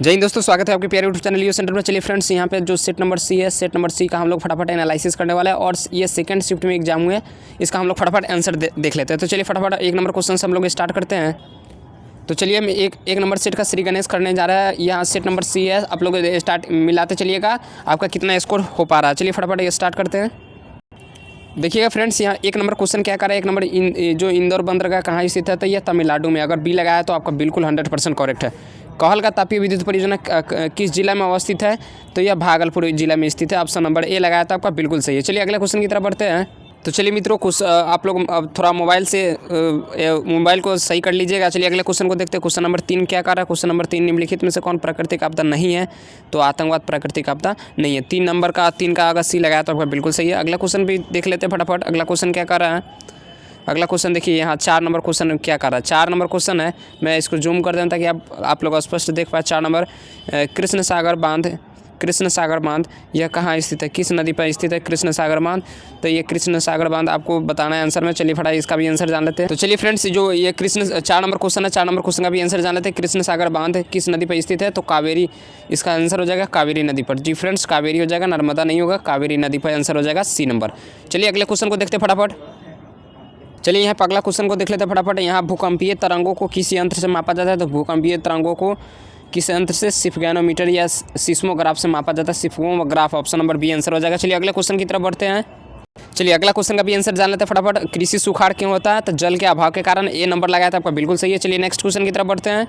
जय हिंद दोस्तों, स्वागत है आपके प्यारे यूट्यूब चैनल यूट्यूब सेंटर में। चलिए फ्रेंड्स, यहाँ पे जो सेट नंबर सी है, सेट नंबर सी का हम लोग फटाफट एनालिसिस करने वाला है और ये सेकंड शिफ्ट में एग्जाम हुए, इसका हम लोग फटाफट आंसर देख लेते हैं। तो चलिए फटाफट एक नंबर क्वेश्चन से हम लोग स्टार्ट करते हैं। तो चलिए हम एक नंबर सेट का श्री गणेश करने जा रहा है। यहाँ सेट नंबर सी है, आप लोग स्टार्ट मिलाते चलिएगा आपका कितना स्कोर हो पा रहा है। चलिए फटाफट ये स्टार्ट करते हैं। देखिएगा फ्रेंड्स, यहाँ एक नंबर क्वेश्चन क्या कर रहा है, एक नंबर जो इंदौर बंदरगाह कहाँ स्थित है, तो यह तमिलनाडु में। अगर बी लगाया तो आपका बिल्कुल 100% करेक्ट है। कहलगांव तापीय विद्युत परियोजना किस जिला में अवस्थित है, तो यह भागलपुर जिला में स्थित है। ऑप्शन नंबर ए लगाया तो आपका बिल्कुल सही है। चलिए अगले क्वेश्चन की तरफ बढ़ते हैं। तो चलिए मित्रों, कुछ आप लोग अब थोड़ा मोबाइल को सही कर लीजिएगा। चलिए अगले क्वेश्चन को देखते हैं। क्वेश्चन नंबर 3 क्या कर रहा है। क्वेश्चन नंबर 3, निम्नलिखित में से कौन प्राकृतिक आपदा नहीं है, तो आतंकवाद प्राकृतिक आपदा नहीं है। 3 का अगर सी लगाया तो आपका बिल्कुल सही है। अगला क्वेश्चन भी देख लेते हैं फटाफट। अगला क्वेश्चन क्या कर रहा है। अगला क्वेश्चन देखिए, यहाँ 4 नंबर क्वेश्चन क्या कर रहा है। 4 नंबर क्वेश्चन है, मैं इसको जूम कर दूँ ताकि आप लोग स्पष्ट देख पाए। 4 नंबर, कृष्ण सागर बांध यह कहाँ स्थित है, किस नदी पर स्थित है कृष्ण सागर बांध, तो ये कृष्ण सागर बांध आपको बताना है आंसर में। चलिए फटाफट इसका भी आंसर जान लेते हैं। तो चलिए फ्रेंड्स, जो ये 4 नंबर क्वेश्चन है, 4 नंबर क्वेश्चन का भी आंसर जान लेते हैं। कृष्ण सागर बांध किस नदी पर स्थित है, तो कावेरी, इसका आंसर हो जाएगा कावेरी नदी पर। जी फ्रेंड्स, कावेरी हो जाएगा, नर्मदा नहीं होगा, कावेरी नदी पर आंसर हो जाएगा सी नंबर। चलिए अगले क्वेश्चन को देखते हैं फटाफट। चलिए यहाँ पर अगला क्वेश्चन को देख लेते हैं फटाफट। यहाँ भूकंपीय तरंगों को किस यंत्र से मापा जाता है, तो भूकंपीय तरंगों को किस यंत्र से, सिस्मोग्राफोमीटर या सिस्मोग्राफ से मापा जाता है, seismograph. Option number B answer हो जाएगा। चलिए अगले क्वेश्चन की तरफ बढ़ते हैं। चलिए अगला क्वेश्चन का भी आंसर जान लेते हैं फटाफट। कृषि सुखाड़ क्यों होता है, तो जल के अभाव के कारण। ए नंबर लगाया था आपका बिल्कुल सही है। चलिए नेक्स्ट क्वेश्चन की तरफ बढ़ते हैं।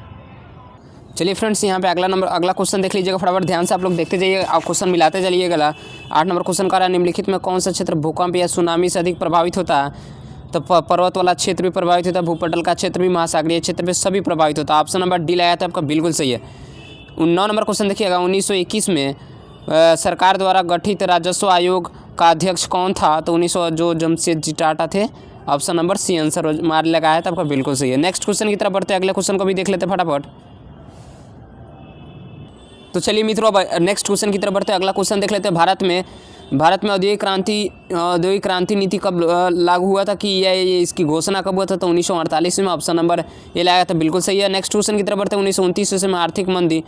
चलिए फ्रेंड्स, यहाँ पे अगला क्वेश्चन देख लीजिएगा फटाफट, ध्यान से आप लोग देखते जाइए, आप क्वेश्चन मिलाते चलिएगा। 8 नंबर क्वेश्चन का रहा है, निम्नलिखित में कौन सा क्षेत्र भूकंप या सुनामी से अधिक प्रभावित होता है, तो पर्वत वाला क्षेत्र भी प्रभावित होता है, भूपटल का क्षेत्र भी, महासागरीय क्षेत्र भी, सभी प्रभावित होता है। ऑप्शन नंबर डी लगाया था आपका बिल्कुल सही है। 9 नंबर क्वेश्चन देखिएगा, 1921 में सरकार द्वारा गठित राजस्व आयोग का अध्यक्ष कौन था, तो 1900 जो जमशेदजी टाटा थे। ऑप्शन नंबर सी आंसर मार लगाया था आपका बिल्कुल सही है। नेक्स्ट क्वेश्चन की तरफ बढ़ते हैं। अगले क्वेश्चन को भी देख लेते हैं फटाफट। तो चलिए मित्रों, अब नेक्स्ट क्वेश्चन की तरफ बढ़ते हैं। अगला क्वेश्चन देख लेते हैं। भारत में औद्योगिक क्रांति नीति कब लागू हुआ था, कि ये इसकी घोषणा कब हुआ था, तो 1948 में। ऑप्शन नंबर ये लगाया था बिल्कुल सही है। नेक्स्ट क्वेश्चन की तरफ बढ़ते हैं। 1929 में आर्थिक मंदी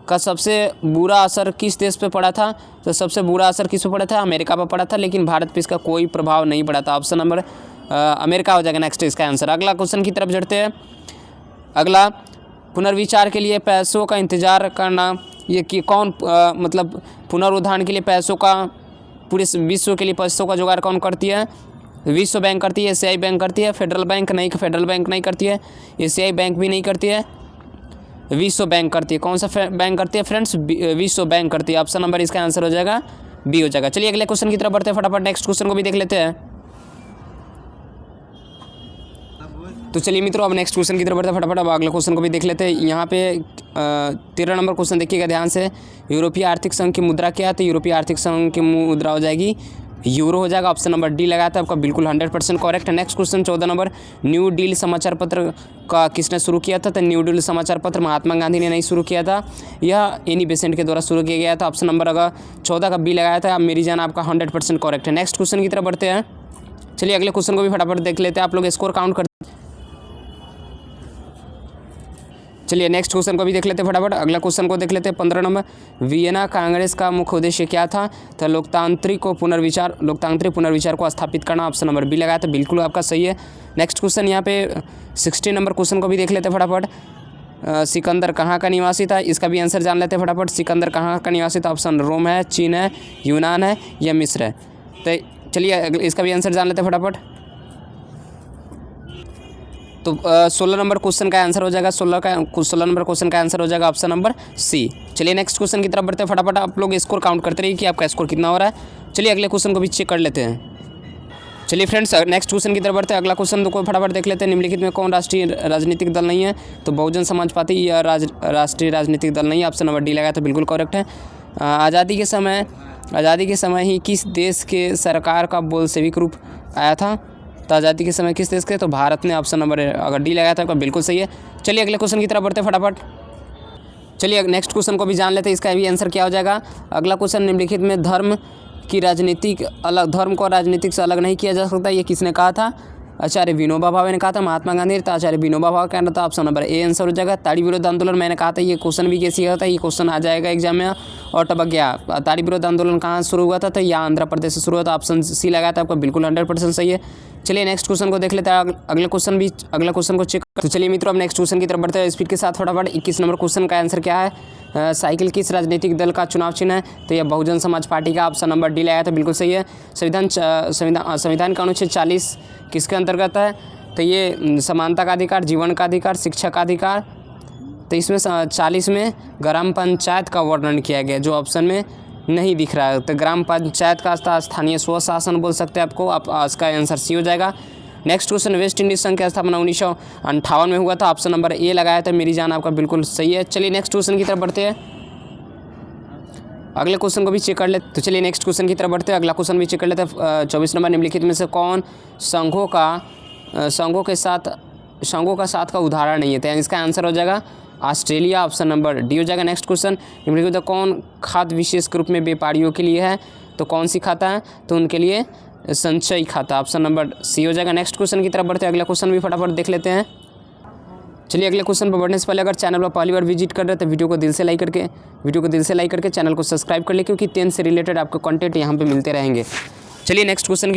का सबसे बुरा असर किस देश पे पड़ा था, तो सबसे बुरा असर किस पे पड़ा था, अमेरिका पर पड़ा था, लेकिन भारत पे इसका कोई प्रभाव नहीं पड़ा था। ऑप्शन नंबर अमेरिका हो जाएगा नेक्स्ट इसका आंसर। अगला क्वेश्चन की तरफ चढ़ते हैं। अगला, पुनर्विचार के लिए पैसों का इंतजार करना, ये कि कौन मतलब पुनरुद्धार के लिए पैसों का, पूरे विश्व के लिए पैसों का जुगाड़ कौन करती है, विश्व बैंक करती है, एशियाई बैंक करती है, फेडरल बैंक नहीं करती है, एशियाई बैंक भी नहीं करती है, विश्व बैंक करती है। कौन सा बैंक करती है फ्रेंड्स, विश्व बैंक करती है। ऑप्शन नंबर इसका आंसर हो जाएगा बी हो जाएगा। चलिए अगले क्वेश्चन की तरफ बढ़ते हैं फटाफट। नेक्स्ट क्वेश्चन को भी देख लेते हैं। तो चलिए मित्रों, अब नेक्स्ट क्वेश्चन की तरफ बढ़ते हैं फटाफट। अब अगले क्वेश्चन को भी देख लेते हैं। यहाँ पे 13 नंबर क्वेश्चन देखिएगा ध्यान से। यूरोपीय आर्थिक संघ की मुद्रा क्या है, तो यूरोपीय आर्थिक संघ की मुद्रा हो जाएगी यूरो हो जाएगा। ऑप्शन नंबर डी लगाया था आपका बिल्कुल 100% करेक्ट है। Next question 14 number, new deal समाचार पत्र का किसने शुरू किया था, तो न्यू डील समाचार पत्र महात्मा गांधी ने नहीं शुरू किया था, यह एनी बेसेंट के द्वारा शुरू किया गया था। ऑप्शन नंबर अगर 14 का बी लगाया था। मेरी जान आपका 100% करेक्ट है। नेक्स्ट क्वेश्चन की तरफ बढ़ते हैं। चलिए अगले क्वेश्चन को भी फटाफट देख लेते हैं। आप लोग स्कोर काउंट कर, चलिए नेक्स्ट क्वेश्चन को भी देख लेते हैं फटाफट। अगला क्वेश्चन को देख लेते हैं। 15 नंबर, वियना कांग्रेस का मुख्य उद्देश्य क्या था, तो लोकतांत्रिक पुनर्विचार को स्थापित करना। ऑप्शन नंबर बी लगाया था बिल्कुल आपका सही है। नेक्स्ट क्वेश्चन यहाँ पे 16 नंबर क्वेश्चन को भी देख लेते हैं फटाफट। सिकंदर कहाँ का निवासी था, इसका भी आंसर जान लेते हैं फटाफट। सिकंदर कहाँ का निवासी था, ऑप्शन रोम है, चीन है, यूनान है या मिस्र है, तो चलिए इसका भी आंसर जान लेते हैं फटाफट। तो 16 नंबर क्वेश्चन का आंसर हो जाएगा 16 नंबर क्वेश्चन का आंसर हो जाएगा ऑप्शन नंबर सी। चलिए नेक्स्ट क्वेश्चन की तरफ बढ़ते हैं फटाफट। आप लोग स्कोर काउंट करते रहिए कि आपका स्कोर कितना हो रहा है। चलिए अगले क्वेश्चन को भी चेक कर लेते हैं। चलिए फ्रेंड्स, नेक्स्ट क्वेश्चन की तरफ बढ़ते हैं। अगला क्वेश्चन को फटाफट देख लेते हैं। निम्नलिखित में कौन राष्ट्रीय राजनीतिक दल नहीं है, तो बहुजन समाज पार्टी या राष्ट्रीय राजनीतिक दल नहीं है। ऑप्शन नंबर डी लगाया तो बिल्कुल करेक्ट है। आज़ादी के समय ही किस देश के सरकार का बोल्शेविक रूप आया था, तो आज़ादी के समय किस देश के, तो भारत ने। ऑप्शन नंबर अगर डी लगाया था आपका बिल्कुल सही है। चलिए अगले क्वेश्चन की तरफ बढ़ते हैं फटाफट। चलिए नेक्स्ट क्वेश्चन को भी जान लेते हैं, इसका भी आंसर क्या हो जाएगा। अगला क्वेश्चन, निम्नलिखित में धर्म को राजनीतिक से अलग नहीं किया जा सकता, ये किसने कहा था, आचार्य विनोबा भावे ने कहा था, महात्मा गांधी था, आचार्य विनोबा भावे कहना था, ऑप्शन नंबर ए आंसर हो जाएगा। ताड़ी विरोध आंदोलन मैंने कहा था ये क्वेश्चन भी कैसे आता है, ये क्वेश्चन आ जाएगा एग्जाम में। और टबग्या, ताड़ी विरोध आंदोलन कहाँ शुरू हुआ था, तो यह आंध्र प्रदेश से शुरू हुआ था, ऑप्शन सी लगाया था आपका, बिल्कुल 100% सही है। चलिए नेक्स्ट क्वेश्चन को देख लेते हैं, अगला क्वेश्चन को चेक। तो चलिए मित्रों अब नेक्स्ट क्वेश्चन की तरफ बढ़ते हैं स्पीड के साथ फटाफट। 21 नंबर क्वेश्चन का आंसर क्या है, साइकिल किस राजनीतिक दल का चुनाव चिन्ह है, तो यह बहुजन समाज पार्टी का, ऑप्शन नंबर डी लगाया था, बिल्कुल सही है। संविधान का अनुच्छेद 40 किसके अंतर्गत है, तो ये समानता का अधिकार, जीवन का अधिकार, शिक्षा का अधिकार। तो इसमें 40 में ग्राम पंचायत का वर्णन किया गया जो ऑप्शन में नहीं दिख रहा है। तो ग्राम पंचायत का स्थानीय स्वशासन बोल सकते हैं आपको, आप इसका आंसर सी हो जाएगा। नेक्स्ट क्वेश्चन, वेस्ट इंडीज संघ की स्थापना 1958 में हुआ था, ऑप्शन नंबर ए लगाया था, मेरी जान आपका बिल्कुल सही है। चलिए नेक्स्ट क्वेश्चन की तरफ बढ़ते हैं, अगले क्वेश्चन को भी चेक कर लेते। तो चलिए नेक्स्ट क्वेश्चन की तरफ बढ़ते हैं, अगला क्वेश्चन भी चेक कर लेते हैं। 24 नंबर, निम्नलिखित में से कौन संघों का साथ का उदाहरण नहीं है, तो इसका आंसर हो जाएगा ऑस्ट्रेलिया, ऑप्शन नंबर डी हो जाएगा। नेक्स्ट क्वेश्चन, निम्नलिखित में कौन खाद्य विशेष रूप में व्यापारियों के लिए है, तो कौन सी खाता है, तो उनके लिए संचयी खाता, ऑप्शन नंबर सी हो जाएगा। नेक्स्ट क्वेश्चन की तरफ बढ़ते हैं, अगला क्वेश्चन भी फटाफट देख लेते हैं। चलिए अगले क्वेश्चन पर बढ़ने से पहले अगर चैनल पर पहली बार विजिट कर रहे हैं तो वीडियो को दिल से लाइक करके चैनल को सब्सक्राइब कर ले, क्योंकि 10 से रिलेटेड आपको कंटेंट यहाँ पे मिलते रहेंगे। चलिए नेक्स्ट क्वेश्चन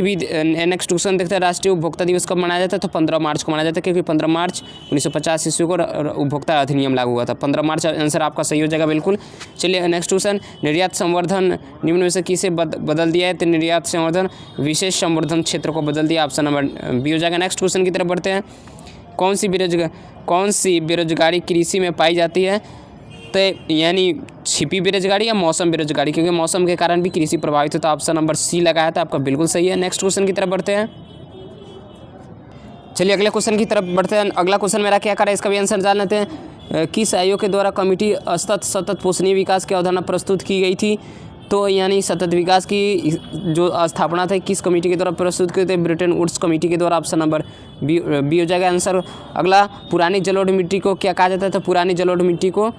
देखते हैं, राष्ट्रीय उपभोक्ता दिवस कब मनाया जाता है, तो 15 मार्च को मनाया जाता है, क्योंकि 15 मार्च 1950 ईस्वी को उपभोक्ता अधिनियम लागू हुआ था। 15 मार्च आंसर आपका सही हो जाएगा बिल्कुल। चलिए नेक्स्ट क्वेश्चन, निर्यात संवर्धन निम्न में से किसे बदल दिया है, तो निर्यात संवर्धन विशेष संवर्धन क्षेत्र को बदल दिया, ऑप्शन नंबर बी हो जाएगा। नेक्स्ट क्वेश्चन की तरफ बढ़ते हैं, कौन सी बेरोजगारी कृषि में पाई जाती है, तो यानी छिपी बेरोजगारी या मौसम बेरोजगारी, क्योंकि मौसम के कारण भी कृषि प्रभावित होता है, ऑप्शन नंबर सी लगाया था आपका, बिल्कुल सही है। नेक्स्ट क्वेश्चन की तरफ बढ़ते हैं, चलिए अगले क्वेश्चन की तरफ बढ़ते हैं। अगला क्वेश्चन मेरा क्या कर रहा है, इसका भी आंसर जान लेते हैं। किस आयोग के द्वारा कमेटी सतत पोषणीय विकास की अवधारणा प्रस्तुत की गई थी, तो यानी सतत विकास की जो स्थापना थी किस कमेटी के द्वारा प्रस्तुत किए थे, ब्रिटेन वुड्स कमेटी के द्वारा, ऑप्शन नंबर बी हो जाएगा आंसर। अगला, पुरानी जलोढ़ मिट्टी को क्या कहा जाता है, तो पुरानी जलोढ़ मिट्टी को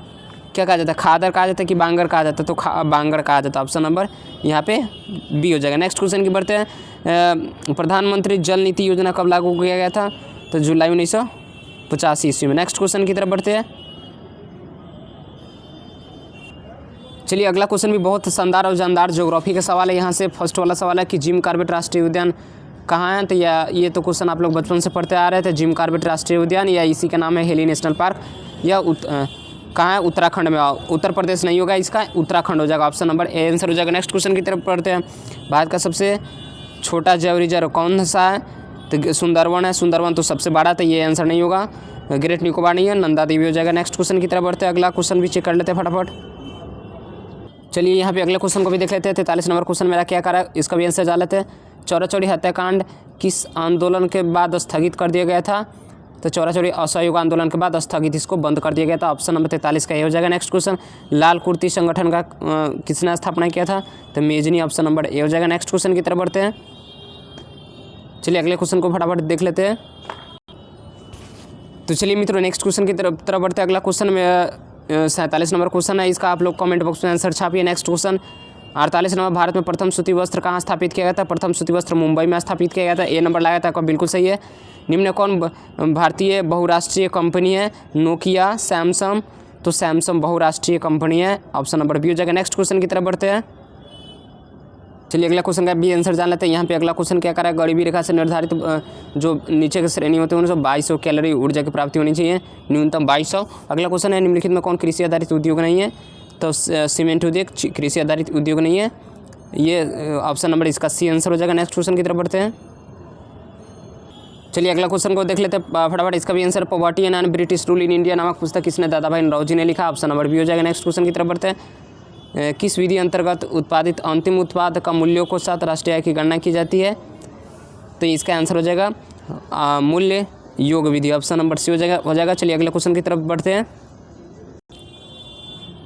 क्या कहा जाता है, खादर कहा जाता है कि बांगर कहा जाता है, तो बांगर कहा जाता है, ऑप्शन नंबर यहाँ पे बी हो जाएगा। नेक्स्ट क्वेश्चन की बढ़ते हैं, प्रधानमंत्री जल नीति योजना कब लागू किया गया था, तो जुलाई 1985 ईस्वी में। नेक्स्ट क्वेश्चन की तरफ बढ़ते हैं, चलिए अगला क्वेश्चन भी बहुत शानदार और जानदार ज्योग्राफी का सवाल है। यहाँ से फर्स्ट वाला सवाल है कि जिम कॉर्बेट राष्ट्रीय उद्यान कहाँ है, तो ये तो क्वेश्चन आप लोग बचपन से पढ़ते आ रहे थे। जिम कॉर्बेट राष्ट्रीय उद्यान या इसी का नाम है हेली नेशनल पार्क, यह कहाँ है, उत्तराखंड में। उत्तर प्रदेश नहीं होगा इसका, उत्तराखंड हो जाएगा, ऑप्शन नंबर ए आंसर हो जाएगा। नेक्स्ट क्वेश्चन की तरफ पढ़ते हैं, भारत का सबसे छोटा जैव रिजर्व कौन सा है, तो सुंदरवन है, सुंदरवन तो सबसे बड़ा, तो ये आंसर नहीं होगा। ग्रेट निकोबार नहीं है, नंदा देवी हो जाएगा। नेक्स्ट क्वेश्चन की तरफ बढ़ते हैं, अगला क्वेश्चन भी चेक कर लेते हैं फटाफट। चलिए यहाँ पे अगले क्वेश्चन को भी देख लेते हैं। 43 नंबर क्वेश्चन मेरा क्या कर रहा है, इसका भी आंसर जान लेते हैं। चौरा चौरी हत्याकांड किस आंदोलन के बाद स्थगित कर दिया गया था, तो चौरा चौरी असहयोग आंदोलन के बाद स्थगित इसको बंद कर दिया गया था, ऑप्शन नंबर 43 का ये हो जाएगा। नेक्स्ट क्वेश्चन, लाल कुर्ती संगठन का किसने स्थापना किया था, तो मेजनी, ऑप्शन नंबर ए हो जाएगा। नेक्स्ट क्वेश्चन की तरफ बढ़ते हैं, चलिए अगले क्वेश्चन को फटाफट देख लेते हैं। तो चलिए मित्रों नेक्स्ट क्वेश्चन की तरफ बढ़ते हैं। अगला क्वेश्चन में 47 नंबर क्वेश्चन है, इसका आप लोग कमेंट बॉक्स में आंसर छापिए। नेक्स्ट क्वेश्चन 48 नंबर, भारत में प्रथम सूती वस्त्र कहाँ स्थापित किया गया था, प्रथम सूती वस्त्र मुंबई में स्थापित किया गया था, ए नंबर लगाया था आपका, बिल्कुल सही है। निम्न कौन भारतीय बहुराष्ट्रीय कंपनी है, नोकिया, सैमसंग, तो सैमसंग बहुराष्ट्रीय कंपनी है, ऑप्शन नंबर बी हो जाएगा। नेक्स्ट क्वेश्चन की तरफ बढ़ते हैं, चलिए अगला क्वेश्चन का भी आंसर जान लेते हैं। यहाँ पे अगला क्वेश्चन क्या कर रहा है, गरीबी रेखा से निर्धारित जो नीचे की श्रेणी होती है उनसे 2200 कैलोरी ऊर्जा की प्राप्ति होनी चाहिए, न्यूनतम 2200। अगला क्वेश्चन है, निम्नलिखित में कौन कृषि आधारित उद्योग नहीं है, तो सीमेंट उद्योग कृषि आधारित उद्योग नहीं है, ये ऑप्शन नंबर इसका सी आंसर हो जाएगा। नेक्स्ट क्वेश्चन की तरफ बढ़ते हैं, चलिए अगला क्वेश्चन को देख लेते हैं फटाफट। इसका भी answer, poverty and British rule in India नामक पुस्तक किसने दादा भाई नौरोजी ने लिखा, ऑप्शन नंबर बी हो जाएगा। नेक्स्ट क्वेश्चन की तरफ बढ़ते हैं, किस विधि अंतर्गत उत्पादित अंतिम उत्पाद का मूल्यों को साथ राष्ट्रीय आय की गणना की जाती है, तो इसका आंसर हो जाएगा मूल्य योग विधि, ऑप्शन नंबर सी हो जाएगा। चलिए अगले क्वेश्चन की तरफ बढ़ते हैं,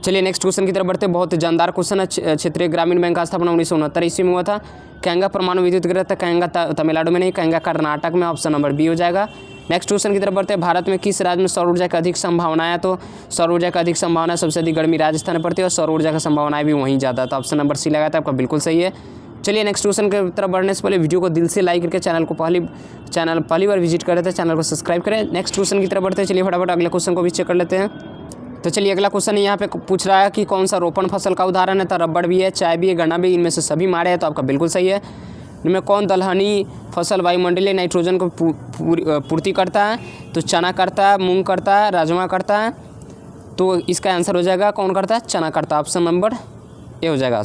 चलिए नेक्स्ट क्वेश्चन की तरफ बढ़ते हैं। बहुत जानदार क्वेश्चन है, क्षेत्रीय ग्रामीण बैंक का स्थापना 1969 ईस्वी में हुआ था। कैंगा परमाणु विद्युत गृह था, कैंगा तमिलनाडु में नहीं, कैंगा कर्नाटक में, ऑप्शन नंबर बी हो जाएगा। नेक्स्ट क्वेश्चन की तरफ बढ़ते हैं, भारत में किस राज्य में सौर ऊर्जा की अधिक संभावना है, तो सौर ऊर्जा की अधिक संभावना सबसे अधिक गर्मी राजस्थान में पड़ती है और सौर ऊर्जा की संभावनाएं भी वहीं ज़्यादा, तो ऑप्शन नंबर सी लगाया था आपका, बिल्कुल सही है। चलिए नेक्स्ट क्वेश्चन की तरफ बढ़ने से पहले वीडियो को दिल से लाइक करके चैनल को पहली बार विजिट कर रहे थे चैनल को सब्सक्राइब करें। नेक्स्ट क्वेश्चन की तरफ बढ़ते हैं। चलिए फटाफट अगले क्वेश्चन को भी चेक कर लेते हैं। तो चलिए अगला क्वेश्चन यहाँ पे पूछ रहा है कि कौन सा रोपण फसल का उदाहरण है। तो रबड़ भी है, चाय भी है, गन्ना भी, इनमें से सभी मारे हैं, तो आपका बिल्कुल सही है। इनमें कौन दलहनी फसल वायुमंडलीय नाइट्रोजन को पूर्ति करता है। तो चना करता है, मूंग करता है, राजमा करता है। तो इसका आंसर हो जाएगा कौन करता है, चना करता है। ऑप्शन नंबर ए हो जाएगा।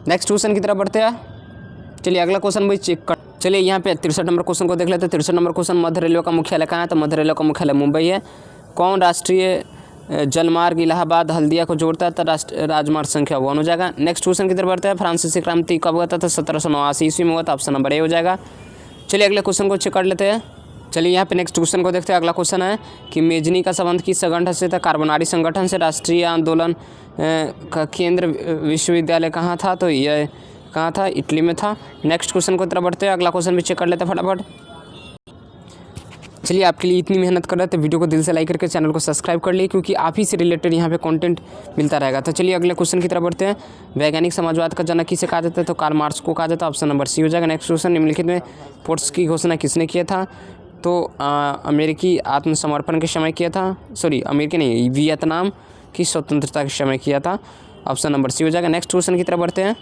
नेक्स्ट क्वेश्चन की तरफ बढ़ते हैं। चलिए अगला क्वेश्चन भी चेक कर। चलिए यहाँ पे 63 नंबर क्वेश्चन को देख लेते हैं। 63 नंबर क्वेश्चन, मध्य रेलवे का मुख्यालय कहाँ है। तो मध्य रेलवे का मुख्यालय मुंबई है। कौन राष्ट्रीय जलमार्ग इलाहाबाद हल्दिया को जोड़ता है। तो राजमार्ग संख्या 1 हो जाएगा। नेक्स्ट क्वेश्चन की तरफ बढ़ते हैं। फ्रांसीसी क्रांति कब हुआ था। तो 1789 ईस्वी में हुआ था। ऑप्शन नंबर ए हो जाएगा। चलिए अगले क्वेश्चन को चेक कर लेते हैं। चलिए यहाँ पे नेक्स्ट क्वेश्चन को देखते हैं। अगला क्वेश्चन है कि मेजनी का संबंध किस संगठन से था। कार्बोनारी संगठन से। राष्ट्रीय आंदोलन का केंद्र विश्वविद्यालय कहाँ था। तो यह कहाँ था, इटली में था। नेक्स्ट क्वेश्चन को तरफ बढ़ते हैं। अगला क्वेश्चन भी चेक कर लेते हैं फटाफट। चलिए आपके लिए इतनी मेहनत कर रहे थे, वीडियो को दिल से लाइक करके चैनल को सब्सक्राइब कर लिए, क्योंकि आप ही से रिलेटेड यहाँ पे कंटेंट मिलता रहेगा। तो चलिए अगले क्वेश्चन की तरफ बढ़ते हैं। वैज्ञानिक समाजवाद का जनक किसे कहा जाता है। तो कार्ल मार्क्स को कहा जाता है। ऑप्शन नंबर सी हो जाएगा। नेक्स्ट क्वेश्चन, निम्नलिखित में पोर्ट्स की घोषणा किसने किया था। तो अमेरिकी आत्मसमर्पण के समय किया था। सॉरी, अमेरिकी नहीं, वियतनाम की स्वतंत्रता के समय किया था। ऑप्शन नंबर सी हो जाएगा। नेक्स्ट क्वेश्चन की तरफ बढ़ते हैं।